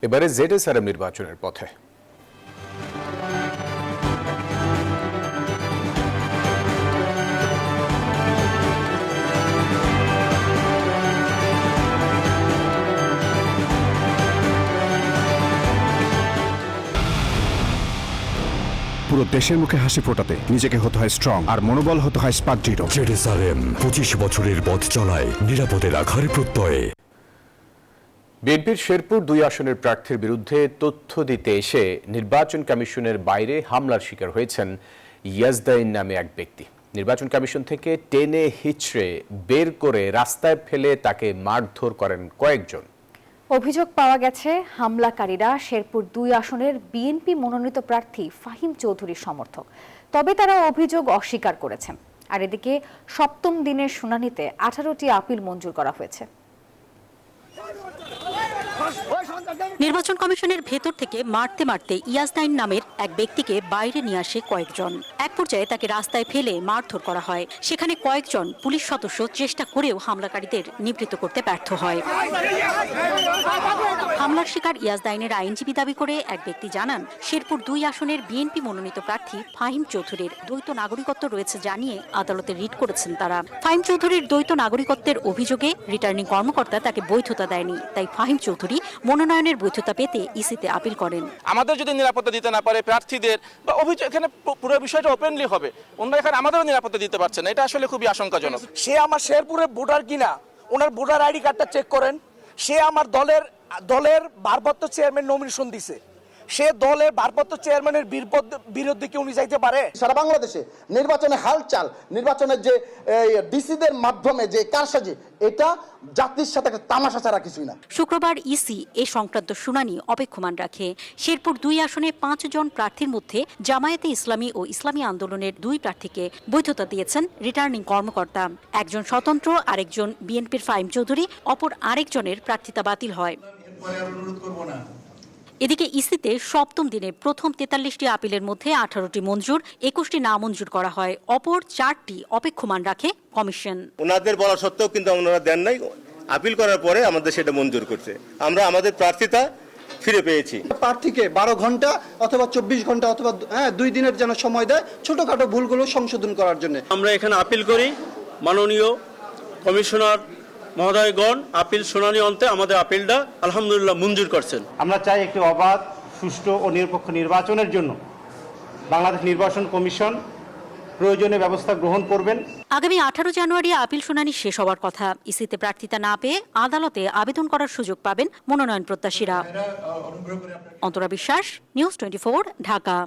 এবারে জেডএসআরএম নির্বাচনের পথে। পুরো দেশের মুখে হাসি ফোটাতে নিজেকে হতে হয় স্ট্রং, আর মনোবল হতে হয় স্পার্ক জিরো। জেডএসআরএম 25 বছরের পথ চলায় নিরাপদে রাখার প্রত্যয়ে। বিএনপির শেরপুর 2 আসনের প্রার্থীর বিরুদ্ধে তথ্য দিতে এসে নির্বাচন কমিশনের বাইরে হামলার শিকার হয়েছেন ইয়াজদাইন নামে এক ব্যক্তি। নির্বাচন কমিশন থেকে টেনে হিচড়ে বের করে রাস্তায় ফেলে তাকে মারধর করেন কয়েকজন। অভিযোগ পাওয়া গেছে হামলাকারীরা শেরপুর 2 আসনের বিএনপি মনোনীত প্রার্থী ফাহিম চৌধুরীর সমর্থক। তবে তারা অভিযোগ অস্বীকার করেছেন। আর এদিকে 7ম দিনের শুনানিতে 18টি আপিল মঞ্জুর করা হয়েছে। নির্বাচন কমিশনের ভেতর থেকে মারতে মারতে ইয়াজদাইন নামের এক ব্যক্তিকে বাইরে নিয়ে আসে কয়েকজন। এক পর্যায়ে তাকে রাস্তায় ফেলে মারধর করা হয়। সেখানে কয়েকজন পুলিশ সদস্য চেষ্টা করেও হামলাকারীদের নিবৃত্ত করতে ব্যর্থ হয়। হামলার শিকার ইয়াজদাইনের আইনজীবী দাবি করে এক ব্যক্তি জানান, শেরপুর 2 আসনের বিএনপি মনোনীত প্রার্থী ফাহিম চৌধুরীর দ্বৈত নাগরিকত্ব রয়েছে জানিয়ে আদালতে রিট করেছেন তারা। ফাহিম চৌধুরীর দ্বৈত নাগরিকত্বের অভিযোগে রিটার্নিং কর্মকর্তা তাকে বৈধতা দেয়নি। তাই ফাহিম চৌধুরী মনোনয়নের বৈধতা পেতে ইসিতে আপিল করেন। আমাদের যদি নিরাপত্তা দিতে না পারে প্রার্থীদের বা অভিযোগ, এখানে পুরো বিষয়টা ওপেনলি হবে। ওনারা এখানে আমাদেরও নিরাপত্তা দিতে পারছে না, এটা আসলে খুবই আশঙ্কাজনক। সে আমার শেরপুরের ভোটার কিনা, ওনার ভোটার আইডি কার্ডটা চেক করেন। সে আমার দলের ভারপ্রাপ্ত চেয়ারম্যান নমিনেশন দিছে। সে দলের ভারপ্রাপ্ত চেয়ারম্যানের বিরুদ্ধে কি উনি যাইতে পারে? সারা বাংলাদেশে নির্বাচনে হালচাল, নির্বাচনের যে ডিসিদের মাধ্যমে যে কারসাজি, এটা জাতির সাথে একটা তামাশা ছাড়া কিছুই না। শুক্রবার ইসি এ সংক্রান্ত শুনানি অপেক্ষমান রাখে। শেরপুর 2 আসনে 5 জন প্রার্থীর মধ্যে জামায়াতে ইসলামী ও ইসলামী আন্দোলনের 2 প্রার্থীকে বৈধতা দিয়েছেন রিটার্নিং কর্মকর্তা। একজন স্বতন্ত্র, আরেকজন বিএনপির ফাহিম চৌধুরী, অপর আরেকজনের প্রার্থিতা বাতিল হয়। এদিকে ইসিতে 7ম দিনে প্রথম 43টি আপিলের মধ্যে 18টি মঞ্জুর, 21টি নামঞ্জুর করা হয়। অপর 4টি অপেক্ষমান রাখে কমিশন। ওনাদের বলা সত্ত্বেও কিন্তু ওনারা দেন নাই। আপিল করার পরে আমাদের সেটা মঞ্জুর করছে। আমরা আমাদের প্রার্থিতা ফিরে পেয়েছি। প্রার্থীকে 12 ঘন্টা অথবা 24 ঘন্টা অথবা 2 দিনের যেন সময় দেয় ছোটখাটো ভুলগুলো সংশোধন করার জন্য। আমরা এখানে আপিল করি, মাননীয় কমিশনার মহোদয়গণ আপিল শুনানি অন্তে আমাদের আপিলটা আলহামদুলিল্লাহ মঞ্জুর করছেন। আমরা চাই একটি অবাধ, সুষ্ঠু ও নিরপেক্ষ নির্বাচনের জন্য বাংলাদেশ নির্বাচন কমিশন প্রয়োজনীয় ব্যবস্থা গ্রহণ করবেন। আগামী 18 জানুয়ারি আপিল শুনানি শেষ হওয়ার কথা। ইসিতে প্রার্থিতা না পেয়ে আদালতে আবেদন করার সুযোগ পাবেন মনোনয়ন প্রত্যাশীরা। অন্তরা বিশ্বাস, নিউজ 24, ঢাকা।